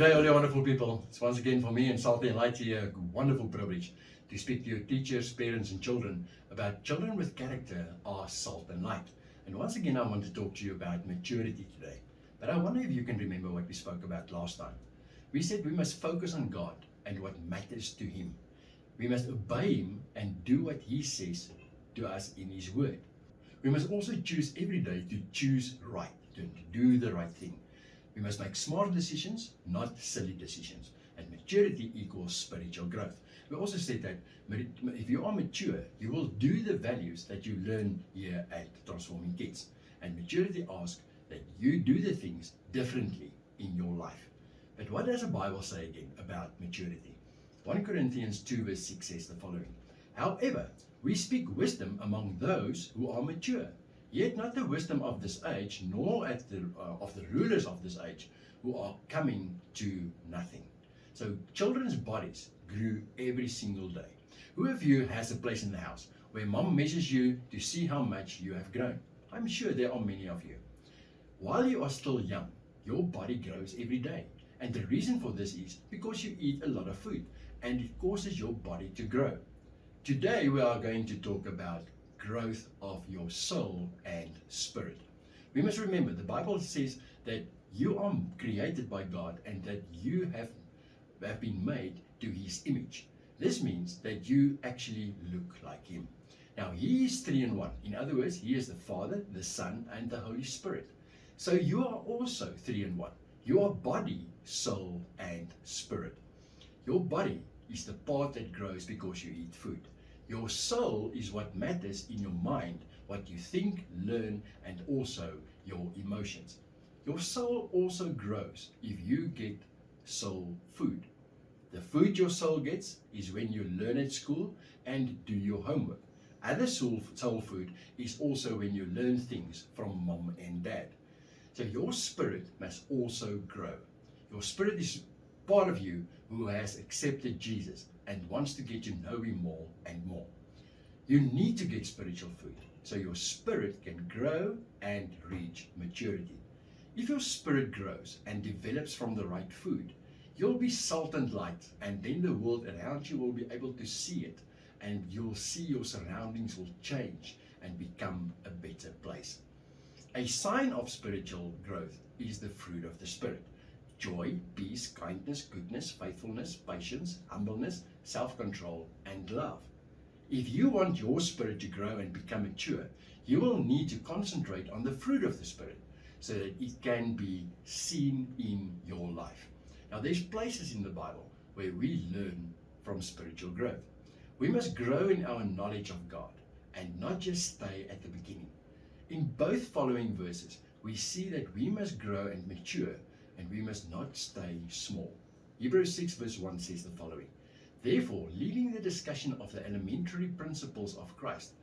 Good day, all you wonderful people. It's once again for me and Salty and Light here, a wonderful privilege to speak to your teachers, parents and children about children with character are salt and light. And once again, I want to talk to you about maturity today. But I wonder if you can remember what we spoke about last time. We said we must focus on God and what matters to Him. We must obey Him and do what He says to us in His Word. We must also choose every day to choose right, to do the right thing. We must make smart decisions, not silly decisions. And maturity equals spiritual growth. We also said that if you are mature, you will do the values that you learn here at Transforming Kids. And maturity asks that you do the things differently in your life. But what does the Bible say again about maturity? 1 Corinthians 2 verse 6 says the following. However, we speak wisdom among those who are mature. Yet not the wisdom of this age, nor of the rulers of this age, who are coming to nothing. So children's bodies grew every single day. Who of you has a place in the house where mom measures you to see how much you have grown? I'm sure there are many of you. While you are still young, your body grows every day. And the reason for this is because you eat a lot of food and it causes your body to grow. Today we are going to talk about growth of your soul and spirit. We must remember the Bible says that you are created by God and that you have been made to His image. This means that you actually look like Him. Now He is 3 in 1. In other words, He is the Father, the Son and the Holy Spirit. So you are also 3 in 1. You are body, soul and spirit. Your body is the part that grows because you eat food. Your soul is what matters in your mind, what you think, learn, and also your emotions. Your soul also grows if you get soul food. The food your soul gets is when you learn at school and do your homework. Other soul food is also when you learn things from mom and dad. So your spirit must also grow. Your spirit is part of you who has accepted Jesus and wants to get to know Him more and more. You need to get spiritual food so your spirit can grow and reach maturity. If your spirit grows and develops from the right food, you'll be salt and light, and then the world around you will be able to see it, and you'll see your surroundings will change and become a better place. A sign of spiritual growth is the fruit of the Spirit. Joy, peace, kindness, goodness, faithfulness, patience, humbleness, self-control, and love. If you want your spirit to grow and become mature, you will need to concentrate on the fruit of the Spirit so that it can be seen in your life. Now, there's places in the Bible where we learn from spiritual growth. We must grow in our knowledge of God and not just stay at the beginning. In both following verses, we see that we must grow and mature, and we must not stay small. Hebrews 6 verse 1 says the following. Therefore, leaving the discussion of the elementary principles of Christ,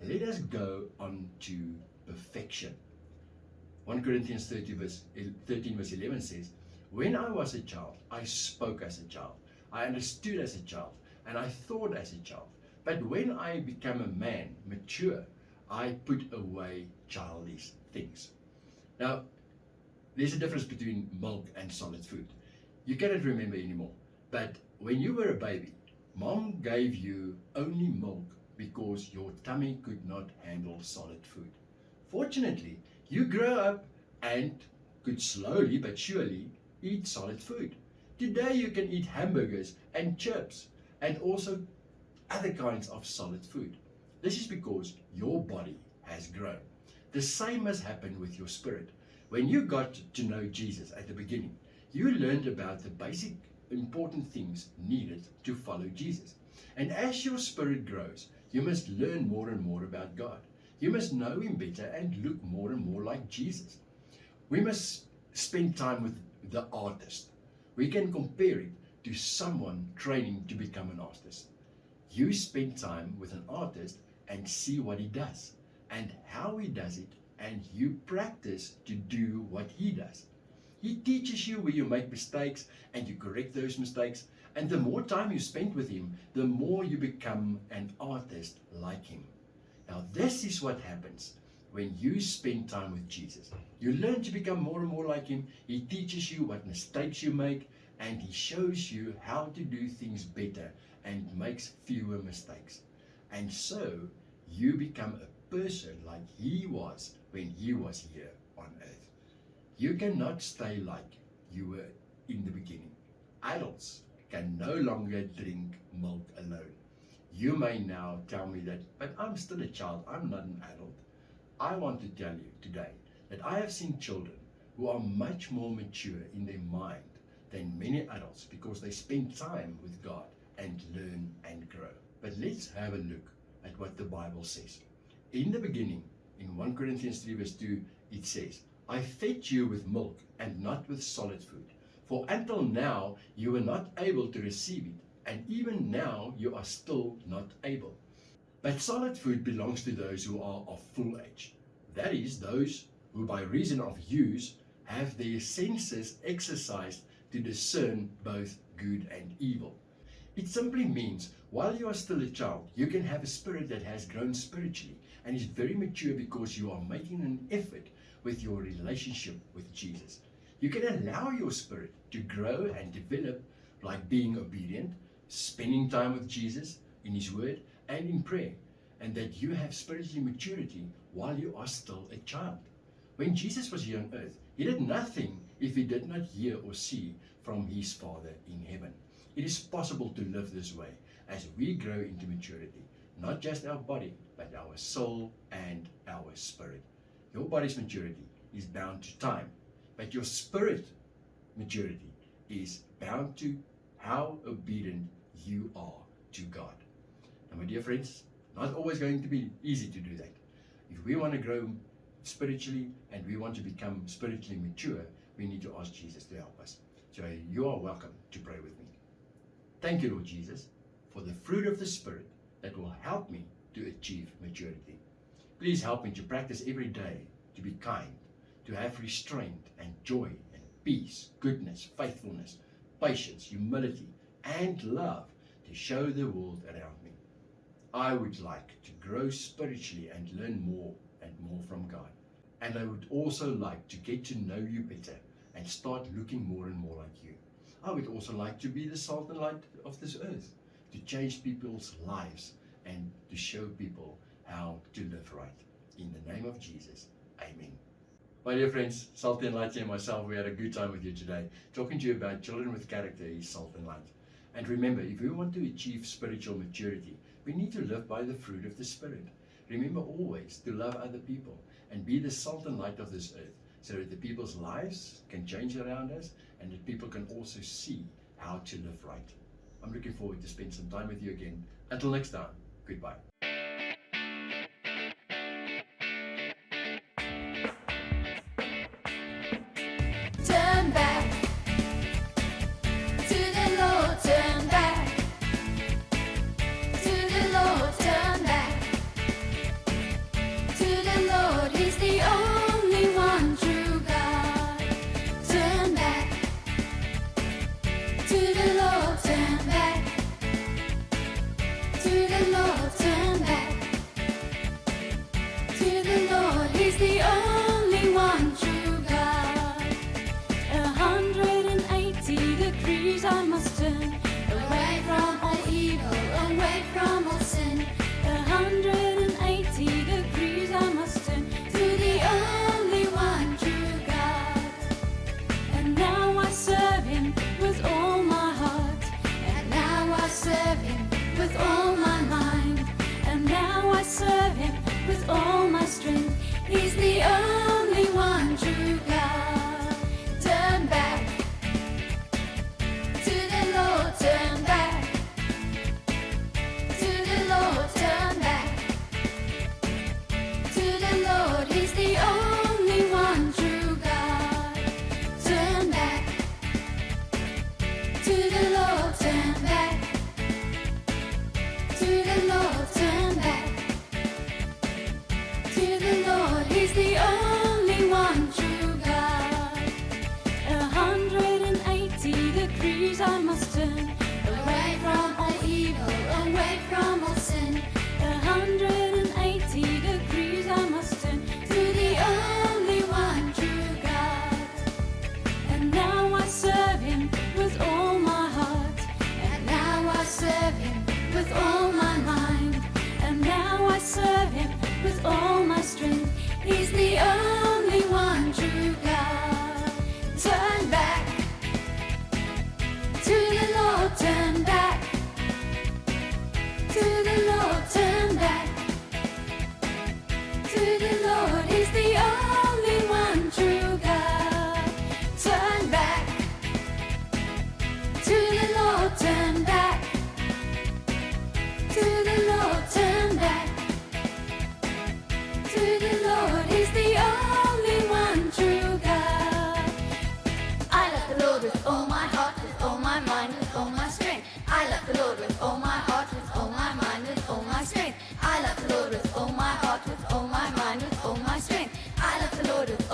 let us go on to perfection. 1 Corinthians 13 verse 11 says, when I was a child, I spoke as a child, I understood as a child, and I thought as a child. But when I became a man, mature, I put away childish things. Now, there's a difference between milk and solid food. You cannot remember anymore. But when you were a baby, mom gave you only milk because your tummy could not handle solid food. Fortunately, you grow up and could slowly but surely eat solid food. Today you can eat hamburgers and chips and also other kinds of solid food. This is because your body has grown. The same must happen with your spirit. When you got to know Jesus at the beginning, you learned about the basic important things needed to follow Jesus. And as your spirit grows, you must learn more and more about God. You must know Him better and look more and more like Jesus. We must spend time with the artist. We can compare it to someone training to become an artist. You spend time with an artist and see what he does and how he does it, and you practice to do what he does. He teaches you where you make mistakes and you correct those mistakes, and the more time you spend with him, the more you become an artist like him. Now this is what happens when you spend time with Jesus. You learn to become more and more like him. He teaches you what mistakes you make, and He shows you how to do things better and makes fewer mistakes. And so you become a person like He was when He was here on earth. You cannot stay like you were in the beginning. Adults can no longer drink milk alone. You may now tell me that, but I'm still a child, I'm not an adult. I want to tell you today that I have seen children who are much more mature in their mind than many adults because they spend time with God and learn and grow. But let's have a look at what the Bible says. In the beginning, in 1 Corinthians 3 verse 2, it says, I fed you with milk and not with solid food. For until now you were not able to receive it, and even now you are still not able. But solid food belongs to those who are of full age. That is, those who by reason of use have their senses exercised to discern both good and evil. It simply means while you are still a child, you can have a spirit that has grown spiritually and is very mature because you are making an effort with your relationship with Jesus. You can allow your spirit to grow and develop like being obedient, spending time with Jesus in His Word and in prayer, and that you have spiritual maturity while you are still a child. When Jesus was here on earth, He did nothing if He did not hear or see from His Father in heaven. It is possible to live this way as we grow into maturity, not just our body, but our soul and our spirit. Your body's maturity is bound to time, but your spirit maturity is bound to how obedient you are to God. And my dear friends, not always going to be easy to do that. If we want to grow spiritually and we want to become spiritually mature, we need to ask Jesus to help us. So you are welcome to pray with me. Thank you, Lord Jesus, for the fruit of the Spirit that will help me to achieve maturity. Please help me to practice every day to be kind, to have restraint and joy and peace, goodness, faithfulness, patience, humility, and love to show the world around me. I would like to grow spiritually and learn more and more from God. And I would also like to get to know you better and start looking more and more like you. I would also like to be the salt and light of this earth, to change people's lives and to show people how to live right. In the name of Jesus, amen. My dear friends, Salty and Light and myself, we had a good time with you today, talking to you about children with character is salt and light. And remember, if we want to achieve spiritual maturity, we need to live by the fruit of the Spirit. Remember always to love other people and be the salt and light of this earth, so that the people's lives can change around us and that people can also see how to live right. I'm looking forward to spend some time with you again. Until next time, goodbye. Turn back to the Lord, turn back to the Lord, turn back to the Lord. He's the only one true God. Turn back to the Lord, turn back to the Lord, turn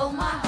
Oh, my